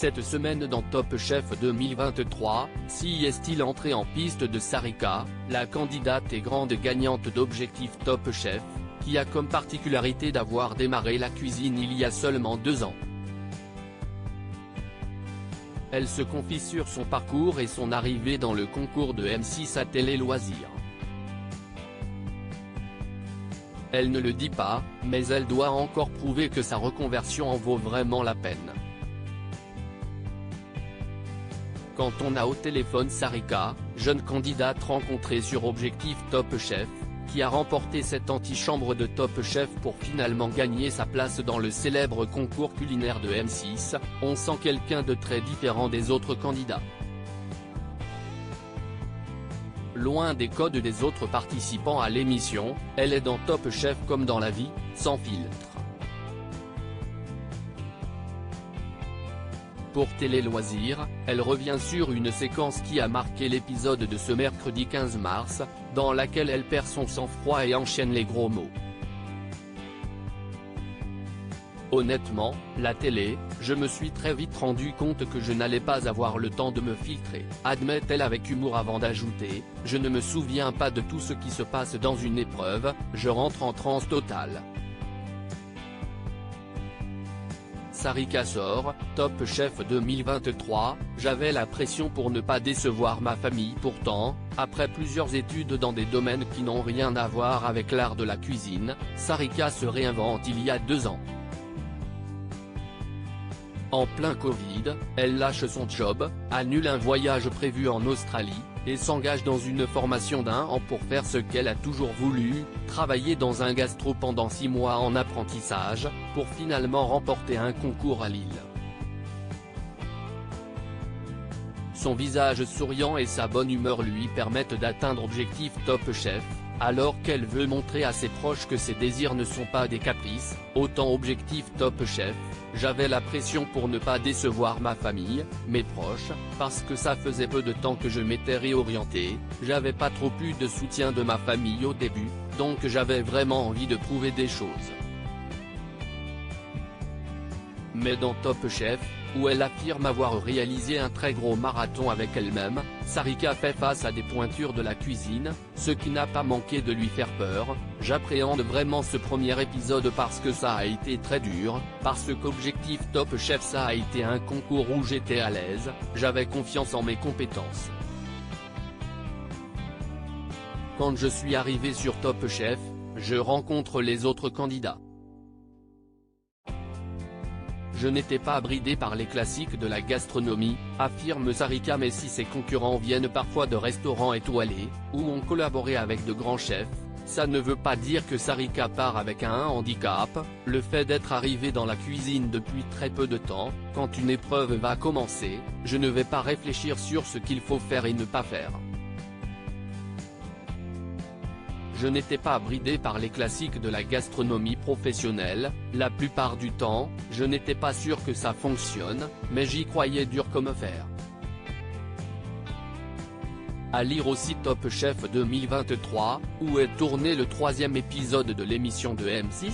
Cette semaine dans Top Chef 2023, si est-il entré en piste de Sarika, la candidate et grande gagnante d'Objectif Top Chef, qui a comme particularité d'avoir démarré la cuisine il y a seulement 2 ans. Elle se confie sur son parcours et son arrivée dans le concours de M6 à Télé Loisirs. Elle ne le dit pas, mais elle doit encore prouver que sa reconversion en vaut vraiment la peine. Quand on a au téléphone Sarika, jeune candidate rencontrée sur Objectif Top Chef, qui a remporté cette antichambre de Top Chef pour finalement gagner sa place dans le célèbre concours culinaire de M6, on sent quelqu'un de très différent des autres candidats. Loin des codes des autres participants à l'émission, elle est dans Top Chef comme dans la vie, sans filtre. Pour Télé Loisirs, elle revient sur une séquence qui a marqué l'épisode de ce mercredi 15 mars, dans laquelle elle perd son sang-froid et enchaîne les gros mots. Honnêtement, la télé, je me suis très vite rendu compte que je n'allais pas avoir le temps de me filtrer, admet-elle avec humour avant d'ajouter, je ne me souviens pas de tout ce qui se passe dans une épreuve, je rentre en transe totale. Sarika sort, Top Chef 2023, j'avais la pression pour ne pas décevoir ma famille pourtant, après plusieurs études dans des domaines qui n'ont rien à voir avec l'art de la cuisine, Sarika se réinvente il y a 2 ans. En plein Covid, elle lâche son job, annule un voyage prévu en Australie, et s'engage dans une formation d'1 an pour faire ce qu'elle a toujours voulu, travailler dans un gastro pendant 6 mois en apprentissage, pour finalement remporter un concours à Lille. Son visage souriant et sa bonne humeur lui permettent d'atteindre Objectif Top Chef, alors qu'elle veut montrer à ses proches que ses désirs ne sont pas des caprices, autant Objectif Top Chef, j'avais la pression pour ne pas décevoir ma famille, mes proches, parce que ça faisait peu de temps que je m'étais réorienté, j'avais pas trop eu de soutien de ma famille au début, donc j'avais vraiment envie de prouver des choses. Mais dans Top Chef, où elle affirme avoir réalisé un très gros marathon avec elle-même, Sarika fait face à des pointures de la cuisine, ce qui n'a pas manqué de lui faire peur. J'appréhende vraiment ce premier épisode parce que ça a été très dur, parce qu'Objectif Top Chef ça a été un concours où j'étais à l'aise, j'avais confiance en mes compétences. Quand je suis arrivé sur Top Chef, je rencontre les autres candidats. Je n'étais pas bridé par les classiques de la gastronomie, affirme Sarika, mais si ses concurrents viennent parfois de restaurants étoilés, ou ont collaboré avec de grands chefs, ça ne veut pas dire que Sarika part avec un handicap, le fait d'être arrivé dans la cuisine depuis très peu de temps, quand une épreuve va commencer, je ne vais pas réfléchir sur ce qu'il faut faire et ne pas faire. Je n'étais pas bridé par les classiques de la gastronomie professionnelle, la plupart du temps, je n'étais pas sûr que ça fonctionne, mais j'y croyais dur comme fer. À lire aussi Top Chef 2023, où est tourné le 3e épisode de l'émission de M6.